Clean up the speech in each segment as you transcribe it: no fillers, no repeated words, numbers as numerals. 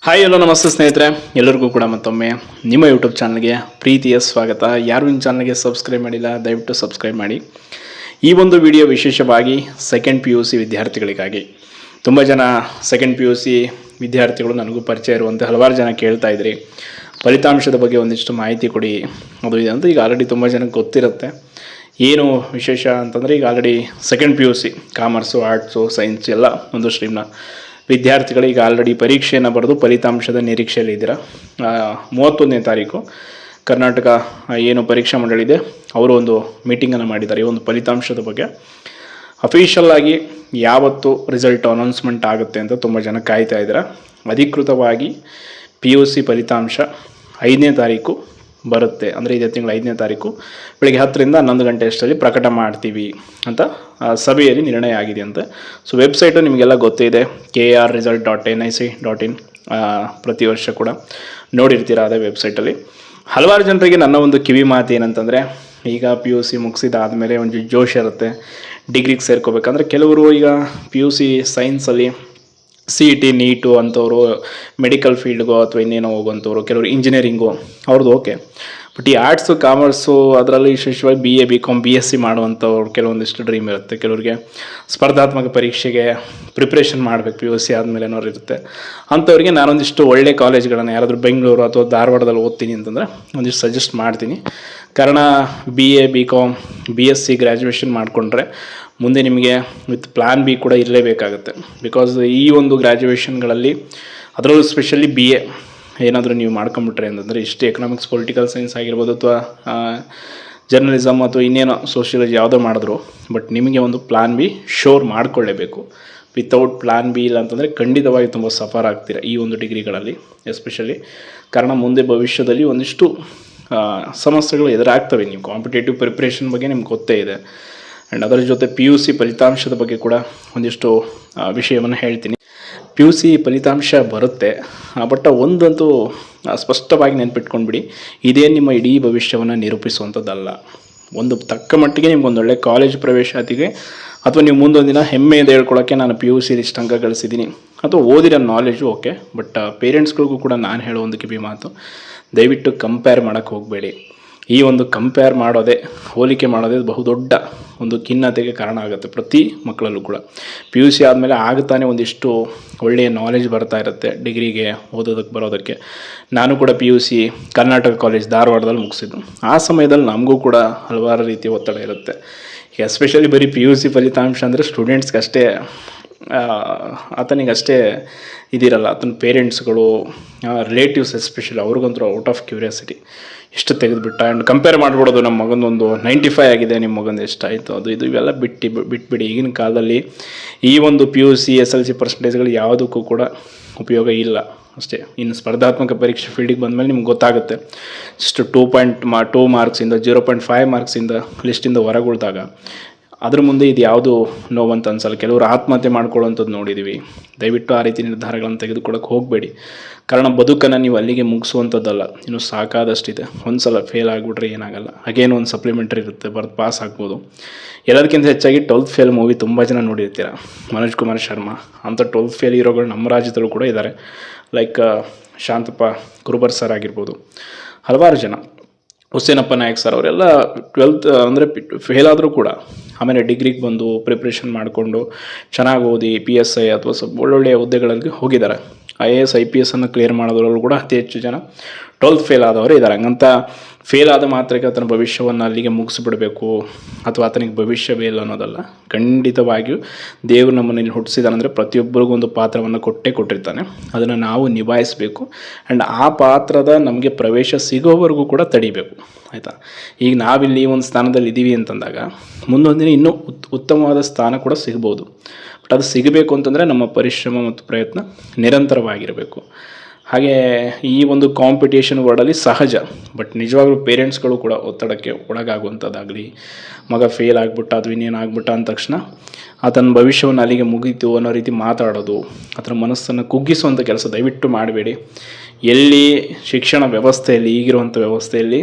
Hi hello ನಮಸ್ತೆ ಸ್ನೇಹಿತರೆ, ಎಲ್ಲರಿಗೂ ಕೂಡ ಮತ್ತೊಮ್ಮೆ ನಿಮ್ಮ ಯೂಟ್ಯೂಬ್ ಚಾನಲ್ಗೆ ಪ್ರೀತಿಯ ಸ್ವಾಗತ. ಯಾರು ನಿಮ್ಮ ಚಾನಲ್ಗೆ ಸಬ್ಸ್ಕ್ರೈಬ್ ಮಾಡಿಲ್ಲ ದಯವಿಟ್ಟು ಸಬ್ಸ್ಕ್ರೈಬ್ ಮಾಡಿ. ಈ ಒಂದು ವಿಡಿಯೋ ವಿಶೇಷವಾಗಿ ಸೆಕೆಂಡ್ PUC ವಿದ್ಯಾರ್ಥಿಗಳಿಗಾಗಿ. ತುಂಬ ಜನ ಸೆಕೆಂಡ್ PUC ವಿದ್ಯಾರ್ಥಿಗಳು ನನಗೂ ಪರಿಚಯ ಇರುವಂತೆ ಹಲವಾರು ಜನ ಕೇಳ್ತಾ ಇದ್ರಿ, ಫಲಿತಾಂಶದ ಬಗ್ಗೆ ಒಂದಿಷ್ಟು ಮಾಹಿತಿ ಕೊಡಿ ಅದು ಇದೆ ಅಂತ. ಈಗ ಆಲ್ರೆಡಿ ತುಂಬ ಜನಕ್ಕೆ ಗೊತ್ತಿರುತ್ತೆ. ಏನು ವಿಶೇಷ ಅಂತಂದರೆ, ಈಗ already second PUC commerce, arts, science ಎಲ್ಲ ಒಂದು ಸ್ಟ್ರೀಮ್ನ ವಿದ್ಯಾರ್ಥಿಗಳು ಈಗ ಆಲ್ರೆಡಿ ಪರೀಕ್ಷೆಯನ್ನು ಬರೆದು ಫಲಿತಾಂಶದ ನಿರೀಕ್ಷೆಯಲ್ಲಿ ಇದ್ದೀರಾ. 31ನೇ ತಾರೀಕು ಕರ್ನಾಟಕ ಏನು ಪರೀಕ್ಷಾ ಮಂಡಳಿ ಇದೆ ಅವರು ಒಂದು ಮೀಟಿಂಗನ್ನು ಮಾಡಿದ್ದಾರೆ. ಈ ಒಂದು ಫಲಿತಾಂಶದ ಬಗ್ಗೆ ಅಫಿಷಿಯಲ್ ಆಗಿ ಯಾವತ್ತು ರಿಸಲ್ಟ್ ಅನೌನ್ಸ್ಮೆಂಟ್ ಆಗುತ್ತೆ ಅಂತ ತುಂಬ ಜನ ಕಾಯ್ತಾ ಇದ್ದಾರೆ. ಅಧಿಕೃತವಾಗಿ PUC ಫಲಿತಾಂಶ 5ನೇ ತಾರೀಕು ಬರುತ್ತೆ, ಅಂದರೆ ಇದೇ ತಿಂಗಳ 5ನೇ ತಾರೀಕು ಬೆಳಗ್ಗೆ 10ರಿಂದ 11 ಗಂಟೆ ಅಷ್ಟರಲ್ಲಿ ಪ್ರಕಟ ಮಾಡ್ತೀವಿ ಅಂತ ಸಭೆಯಲ್ಲಿ ನಿರ್ಣಯ ಆಗಿದೆ ಅಂತ. ಸೊ ವೆಬ್ಸೈಟು ನಿಮಗೆಲ್ಲ ಗೊತ್ತಿದೆ, krresult.nic.in. ಪ್ರತಿ ವರ್ಷ ಕೂಡ ನೋಡಿರ್ತೀರ ಅದೇ ವೆಬ್ಸೈಟಲ್ಲಿ. ಹಲವಾರು ಜನರಿಗೆ ನನ್ನ ಒಂದು ಕಿವಿ ಮಾತು ಏನಂತಂದರೆ, ಈಗ PUC ಮುಗಿಸಿದಾದಮೇಲೆ ಒಂದು ಜೋಶ್ ಇರುತ್ತೆ, ಡಿಗ್ರಿಗೆ ಸೇರ್ಕೋಬೇಕಂದ್ರೆ. ಕೆಲವರು ಈಗ PUC ಸೈನ್ಸಲ್ಲಿ CET ನೀಟು ಅಂಥವ್ರು ಮೆಡಿಕಲ್ ಫೀಲ್ಡ್ಗೋ ಅಥವಾ ಇನ್ನೇನೋ ಹೋಗುವಂಥವ್ರು, ಕೆಲವರು ಇಂಜಿನಿಯರಿಂಗು ಅವ್ರದ್ದು ಓಕೆ. ಬಟ್ ಈ ಆರ್ಟ್ಸು, ಕಾಮರ್ಸು ಅದರಲ್ಲಿ ವಿಶೇಷವಾಗಿ BA BCom BSc ಮಾಡುವಂಥವ್ರು ಕೆಲವೊಂದಿಷ್ಟು ಡ್ರೀಮ್ ಇರುತ್ತೆ. ಕೆಲವರಿಗೆ ಸ್ಪರ್ಧಾತ್ಮಕ ಪರೀಕ್ಷೆಗೆ ಪ್ರಿಪ್ರೇಷನ್ ಮಾಡಬೇಕು PUC ಆದಮೇಲೆ ಏನಾದ್ರು ಇರುತ್ತೆ. ಅಂಥವ್ರಿಗೆ ನಾನೊಂದಿಷ್ಟು ಒಳ್ಳೆ ಕಾಲೇಜ್ಗಳನ್ನು ಯಾರಾದರೂ ಬೆಂಗಳೂರು ಅಥವಾ ಧಾರವಾಡದಲ್ಲಿ ಓದ್ತೀನಿ ಅಂತಂದರೆ ಒಂದಿಷ್ಟು ಸಜೆಸ್ಟ್ ಮಾಡ್ತೀನಿ. ಕಾರಣ BA BCom BSc ಗ್ರ್ಯಾಜುಯೇಷನ್ ಮಾಡಿಕೊಂಡ್ರೆ ಮುಂದೆ ನಿಮಗೆ ವಿತ್ ಪ್ಲ್ಯಾನ್ B ಕೂಡ ಇರಲೇಬೇಕಾಗುತ್ತೆ. ಬಿಕಾಸ್ ಈ ಒಂದು ಗ್ರ್ಯಾಜುಯೇಷನ್ಗಳಲ್ಲಿ ಅದರಲ್ಲೂ ಸ್ಪೆಷಲಿ BA ಏನಾದರೂ ನೀವು ಮಾಡ್ಕೊಂಬಿಟ್ರೆ ಅಂತಂದರೆ, ಇಷ್ಟು ಎಕನಾಮಿಕ್ಸ್, ಪೊಲಿಟಿಕಲ್ ಸೈನ್ಸ್ ಆಗಿರ್ಬೋದು ಅಥವಾ ಜರ್ನಲಿಸಮ್ ಅಥವಾ ಇನ್ನೇನೋ ಸೋಷಿಯಾಲಜಿ ಯಾವುದೋ ಮಾಡಿದ್ರು, ಬಟ್ ನಿಮಗೆ ಒಂದು ಪ್ಲ್ಯಾನ್ B ಶೋರ್ ಮಾಡಿಕೊಳ್ಳೇಬೇಕು. ವಿತೌಟ್ ಪ್ಲ್ಯಾನ್ B ಇಲ್ಲ ಅಂತಂದರೆ ಖಂಡಿತವಾಗಿ ತುಂಬ ಸಫರ್ ಆಗ್ತೀರ ಈ ಒಂದು ಡಿಗ್ರಿಗಳಲ್ಲಿ ಎಸ್ಪೆಷಲಿ. ಕಾರಣ ಮುಂದೆ ಭವಿಷ್ಯದಲ್ಲಿ ಒಂದಿಷ್ಟು ಸಮಸ್ಯೆಗಳು ಎದುರಾಗ್ತವೆ. ನೀವು ಕಾಂಪಿಟೇಟಿವ್ ಪ್ರಿಪ್ರೇಷನ್ ಬಗ್ಗೆ ನಿಮ್ಗೆ ಗೊತ್ತೇ ಇದೆ. ಆ್ಯಂಡ್ ಅದರ ಜೊತೆ PUC ಫಲಿತಾಂಶದ ಬಗ್ಗೆ ಕೂಡ ಒಂದಿಷ್ಟು ವಿಷಯವನ್ನು ಹೇಳ್ತೀನಿ. PUC ಫಲಿತಾಂಶ ಬರುತ್ತೆ, ಬಟ್ ಒಂದಂತೂ ಸ್ಪಷ್ಟವಾಗಿ ನೆನ್ಪಿಟ್ಕೊಂಡ್ಬಿಡಿ, ಇದೇ ನಿಮ್ಮ ಇಡೀ ಭವಿಷ್ಯವನ್ನು ನಿರೂಪಿಸುವಂಥದ್ದಲ್ಲ. ಒಂದು ತಕ್ಕ ಮಟ್ಟಿಗೆ ನಿಮ್ಗೊಂದು ಒಳ್ಳೆ ಕಾಲೇಜ್ ಪ್ರವೇಶಾತಿಗೆ ಅಥವಾ ನೀವು ಮುಂದೊಂದು ದಿನ ಹೆಮ್ಮೆಯಿಂದ ಹೇಳ್ಕೊಳ್ಳೋಕ್ಕೆ ನಾನು PUC ಇಷ್ಟು ಅಂಕ ಗಳಿಸಿದ್ದೀನಿ ಅಥವಾ ಓದಿರೋ ನಾಲೆಜು ಓಕೆ. ಬಟ್ ಪೇರೆಂಟ್ಸ್ಗಳಿಗೂ ಕೂಡ ನಾನು ಹೇಳೋ ಒಂದು ಕಿವಿ ಮಾತು, ದಯವಿಟ್ಟು ಕಂಪೇರ್ ಮಾಡೋಕ್ಕೆ ಹೋಗಬೇಡಿ. ಈ ಒಂದು ಕಂಪೇರ್ ಮಾಡೋದೇ, ಹೋಲಿಕೆ ಮಾಡೋದೇ ಬಹುದೊಡ್ಡ ಒಂದು ಖಿನ್ನತೆಗೆ ಕಾರಣ ಆಗುತ್ತೆ ಪ್ರತಿ ಮಕ್ಕಳಲ್ಲೂ ಕೂಡ. PUC ಆದಮೇಲೆ ಆಗುತ್ತಾನೆ ಒಂದಿಷ್ಟು ಒಳ್ಳೆಯ ನಾಲೆಜ್ ಬರ್ತಾ ಇರುತ್ತೆ ಡಿಗ್ರಿಗೆ ಓದೋದಕ್ಕೆ ಬರೋದಕ್ಕೆ. ನಾನು ಕೂಡ PUC ಕರ್ನಾಟಕ ಕಾಲೇಜ್ ಧಾರವಾಡದಲ್ಲಿ ಮುಗಿಸಿದ್ದು. ಆ ಸಮಯದಲ್ಲಿ ನಮಗೂ ಕೂಡ ಹಲವಾರು ರೀತಿಯ ಒತ್ತಡ ಇರುತ್ತೆ. ಎಸ್ಪೆಷಲಿ ಬರೀ PUC ಫಲಿತಾಂಶ ಅಂದರೆ ಸ್ಟೂಡೆಂಟ್ಸ್ಗಷ್ಟೇ, ಆತನಿಗಷ್ಟೇ ಇದಿರಲ್ಲ, ಆತನ ಪೇರೆಂಟ್ಸ್ಗಳು, ರಿಲೇಟಿವ್ಸ್ ಎಸ್ಪೆಷಲಿ ಅವ್ರಿಗಂತೂ ಔಟ್ ಆಫ್ ಕ್ಯೂರಿಯಾಸಿಟಿ ಎಷ್ಟು ತೆಗೆದುಬಿಟ್ಟ ಆ್ಯಂಡ್ ಕಂಪೇರ್ ಮಾಡಿಬಿಡೋದು. ನಮ್ಮ ಮಗನೊಂದು 95 ಆಗಿದೆ, ನಿಮ್ಮ ಮಗಂದು ಎಷ್ಟಾಯಿತು ಅದು ಇದು ಇವೆಲ್ಲ ಬಿಟ್ಬಿಡಿ. ಈಗಿನ ಕಾಲದಲ್ಲಿ ಈ ಒಂದು PUC SLC ಪರ್ಸೆಂಟೇಜ್ಗಳು ಯಾವುದಕ್ಕೂ ಕೂಡ ಉಪಯೋಗ ಇಲ್ಲ ಅಷ್ಟೇ. ಇನ್ನು ಸ್ಪರ್ಧಾತ್ಮಕ ಪರೀಕ್ಷೆ ಫೀಲ್ಡಿಗೆ ಬಂದಮೇಲೆ ನಿಮ್ಗೆ ಗೊತ್ತಾಗುತ್ತೆ. ಜಸ್ಟ್ 2 ಮಾರ್ಕ್ಸಿಂದ 0.5 ಮಾರ್ಕ್ಸಿಂದ ಲಿಸ್ಟಿಂದ ಹೊರಗುಳಿದಾಗ ಅದ್ರ ಮುಂದೆ ಇದು ಯಾವುದು ನೋವಂತ ಅನ್ಸಲ್ಲ. ಕೆಲವರು ಆತ್ಮಹತ್ಯೆ ಮಾಡ್ಕೊಳ್ಳೋವಂಥದ್ದು ನೋಡಿದ್ದೀವಿ. ದಯವಿಟ್ಟು ಆ ರೀತಿ ನಿರ್ಧಾರಗಳನ್ನು ತೆಗೆದುಕೊಳ್ಳೋಕೆ ಹೋಗಬೇಡಿ. ಕಾರಣ ಬದುಕನ್ನು ನೀವು ಅಲ್ಲಿಗೆ ಮುಗಿಸುವಂಥದ್ದಲ್ಲ, ಇನ್ನೂ ಸಾಕಾದಷ್ಟಿದೆ. ಒಂದು ಸಲ ಫೇಲ್ ಆಗಿಬಿಟ್ರೆ ಏನಾಗಲ್ಲ, ಹಾಗೇನು ಒಂದು ಸಪ್ಲಿಮೆಂಟ್ರಿ ಇರುತ್ತೆ, ಬರೆದು ಪಾಸ್ ಆಗ್ಬೋದು. ಎಲ್ಲದಕ್ಕಿಂತ ಹೆಚ್ಚಾಗಿ 12th ಫೇಲ್ ಮೂವಿ ತುಂಬ ಜನ ನೋಡಿರ್ತೀರ, ಮನೋಜ್ ಕುಮಾರ್ ಶರ್ಮಾ. ಅಂಥ 12th ಫೇಲ್ ಹೀರೋಗಳು ನಮ್ಮ ರಾಜ್ಯದಲ್ಲೂ ಕೂಡ ಇದ್ದಾರೆ. ಲೈಕ್ ಶಾಂತಪ್ಪ ಕುರುಬರ್ ಸರ್ ಆಗಿರ್ಬೋದು, ಹಲವಾರು ಜನ, ಹುಸೇನಪ್ಪ ನಾಯಕ್ ಸರ್, ಅವರೆಲ್ಲ 12th ಅಂದರೆ ಫೇಲ್ ಆದರೂ ಕೂಡ ಆಮೇಲೆ ಡಿಗ್ರಿಗೆ ಬಂದು ಪ್ರಿಪ್ರೇಷನ್ ಮಾಡಿಕೊಂಡು ಚೆನ್ನಾಗಿ ಓದಿ PSI ಅಥವಾ ಒಳ್ಳೊಳ್ಳೆಯ ಹುದ್ದೆಗಳಲ್ಲಿ ಹೋಗಿದ್ದಾರೆ. IAS IPS ಕ್ಲಿಯರ್ ಮಾಡೋದ್ರಲ್ಲೂ ಕೂಡ ಅತಿ ಹೆಚ್ಚು ಜನ 12th ಫೇಲ್ ಆದವರು ಇದ್ದಾರೆ. ಹಂಗಂತ ಫೇಲ್ ಆದ ಮಾತ್ರಕ್ಕೆ ಆತನ ಭವಿಷ್ಯವನ್ನು ಅಲ್ಲಿಗೆ ಮುಗಿಸ್ಬಿಡಬೇಕು ಅಥವಾ ಆತನಿಗೆ ಭವಿಷ್ಯವೇ ಇಲ್ಲ ಅನ್ನೋದಲ್ಲ. ಖಂಡಿತವಾಗಿಯೂ ದೇವರು ನಮ್ಮನ್ನು ಹುಟ್ಟಿಸಿದಾನಂದರೆ ಪ್ರತಿಯೊಬ್ಬರಿಗೂ ಒಂದು ಪಾತ್ರವನ್ನು ಕೊಟ್ಟಿರ್ತಾನೆ. ಅದನ್ನು ನಾವು ನಿಭಾಯಿಸಬೇಕು. ಆ್ಯಂಡ್ ಆ ಪಾತ್ರದ ನಮಗೆ ಪ್ರವೇಶ ಸಿಗೋವರೆಗೂ ಕೂಡ ತಡಿಬೇಕು, ಆಯಿತಾ. ಈಗ ನಾವಿಲ್ಲಿ ಒಂದು ಸ್ಥಾನದಲ್ಲಿ ಇದ್ದೀವಿ ಅಂತಂದಾಗ ಮುಂದೊಂದು ದಿನ ಇನ್ನೂ ಉತ್ತಮವಾದ ಸ್ಥಾನ ಕೂಡ ಸಿಗ್ಬೋದು. ಬಟ್ ಅದು ಸಿಗಬೇಕು ಅಂತಂದರೆ ನಮ್ಮ ಪರಿಶ್ರಮ ಮತ್ತು ಪ್ರಯತ್ನ ನಿರಂತರವಾಗಿರಬೇಕು. ಹಾಗೆ ಈ ಒಂದು ಕಾಂಪಿಟೇಷನ್ ವರ್ಡಲ್ಲಿ ಸಹಜ, ಬಟ್ ನಿಜವಾಗ್ಲೂ ಪೇರೆಂಟ್ಸ್ಗಳು ಕೂಡ ಒತ್ತಡಕ್ಕೆ ಒಳಗಾಗುವಂಥದ್ದಾಗಲಿ, ಮಗ ಫೇಲ್ ಆಗಿಬಿಟ್ಟ ಅಥವಾ ಇನ್ನೇನು ಆಗ್ಬಿಟ್ಟ ಅಂದ ತಕ್ಷಣ ಆತನ ಭವಿಷ್ಯವನ್ನು ಅಲ್ಲಿಗೆ ಮುಗೀತು ಅನ್ನೋ ರೀತಿ ಮಾತಾಡೋದು, ಅದರ ಮನಸ್ಸನ್ನು ಕುಗ್ಗಿಸುವಂಥ ಕೆಲಸ ದಯವಿಟ್ಟು ಮಾಡಬೇಡಿ. ಎಲ್ಲಿ ಶಿಕ್ಷಣ ವ್ಯವಸ್ಥೆಯಲ್ಲಿ, ಈಗಿರುವಂಥ ವ್ಯವಸ್ಥೆಯಲ್ಲಿ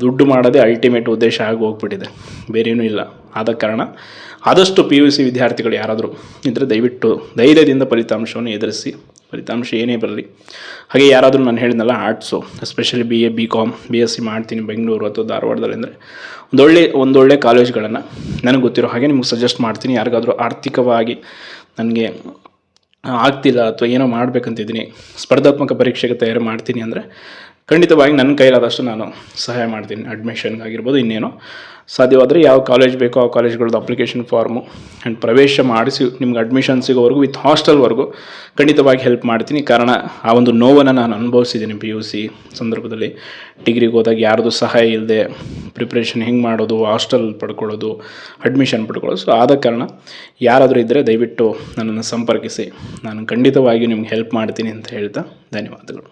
ದುಡ್ಡು ಮಾಡೋದೇ ಅಲ್ಟಿಮೇಟ್ ಉದ್ದೇಶ ಆಗಿ ಹೋಗ್ಬಿಟ್ಟಿದೆ, ಬೇರೇನೂ ಇಲ್ಲ. ಆದ ಕಾರಣ ಆದಷ್ಟು PUC ವಿದ್ಯಾರ್ಥಿಗಳು ಯಾರಾದರೂ ಇದ್ದರೆ ದಯವಿಟ್ಟು ಧೈರ್ಯದಿಂದ ಫಲಿತಾಂಶವನ್ನು ಎದುರಿಸಿ ಫಲಿತಾಂಶ ಏನೇ ಬರಲಿ. ಹಾಗೆ ಯಾರಾದರೂ ನಾನು ಹೇಳಿದ್ನಲ್ಲ arts, especially BA BCom BSc ಮಾಡ್ತೀನಿ ಬೆಂಗಳೂರು ಅಥವಾ ಧಾರವಾಡದಲ್ಲಿ ಅಂದರೆ ಒಂದೊಳ್ಳೆ ಕಾಲೇಜ್ಗಳನ್ನು ನನಗೆ ಗೊತ್ತಿರೋ ಹಾಗೆ ನಿಮ್ಗೆ ಸಜೆಸ್ಟ್ ಮಾಡ್ತೀನಿ. ಯಾರಿಗಾದರೂ ಆರ್ಥಿಕವಾಗಿ ನನಗೆ ಆಗ್ತಿಲ್ಲ ಅಥವಾ ಏನೋ ಮಾಡಬೇಕಂತಿದ್ದೀನಿ, ಸ್ಪರ್ಧಾತ್ಮಕ ಪರೀಕ್ಷೆಗೆ ತಯಾರಿ ಮಾಡ್ತೀನಿ ಅಂದರೆ ಖಂಡಿತವಾಗಿ ನನ್ನ ಕೈಲಾದಷ್ಟು ನಾನು ಸಹಾಯ ಮಾಡ್ತೀನಿ. ಅಡ್ಮಿಷನ್ಗಾಗಿರ್ಬೋದು, ಇನ್ನೇನೋ ಸಾಧ್ಯವಾದರೆ ಯಾವ ಕಾಲೇಜ್ ಬೇಕೋ ಆ ಕಾಲೇಜ್ಗಳದ್ದು ಅಪ್ಲಿಕೇಶನ್ ಫಾರ್ಮು ಆ್ಯಂಡ್ ಪ್ರವೇಶ ಮಾಡಿಸಿ ನಿಮ್ಗೆ ಅಡ್ಮಿಷನ್ ಸಿಗೋವರೆಗೂ ವಿತ್ ಹಾಸ್ಟೆಲ್ವರೆಗೂ ಖಂಡಿತವಾಗಿ ಹೆಲ್ಪ್ ಮಾಡ್ತೀನಿ. ಕಾರಣ ಆ ಒಂದು ನೋವನ್ನು ನಾನು ಅನುಭವಿಸಿದ್ದೀನಿ PUC ಸಂದರ್ಭದಲ್ಲಿ. ಡಿಗ್ರಿಗೆ ಹೋದಾಗ ಯಾರ್ದು ಸಹಾಯ ಇಲ್ಲದೆ ಪ್ರಿಪ್ರೇಷನ್ ಹೆಂಗೆ ಮಾಡೋದು, ಹಾಸ್ಟೆಲ್ ಪಡ್ಕೊಳ್ಳೋದು, ಅಡ್ಮಿಷನ್ ಪಡ್ಕೊಳ್ಳೋದು. ಸೊ ಆದ ಕಾರಣ ಯಾರಾದರೂ ಇದ್ದರೆ ದಯವಿಟ್ಟು ನನ್ನನ್ನು ಸಂಪರ್ಕಿಸಿ, ನಾನು ಖಂಡಿತವಾಗಿಯೂ ನಿಮ್ಗೆ ಹೆಲ್ಪ್ ಮಾಡ್ತೀನಿ ಅಂತ ಹೇಳ್ತಾ ಧನ್ಯವಾದಗಳು.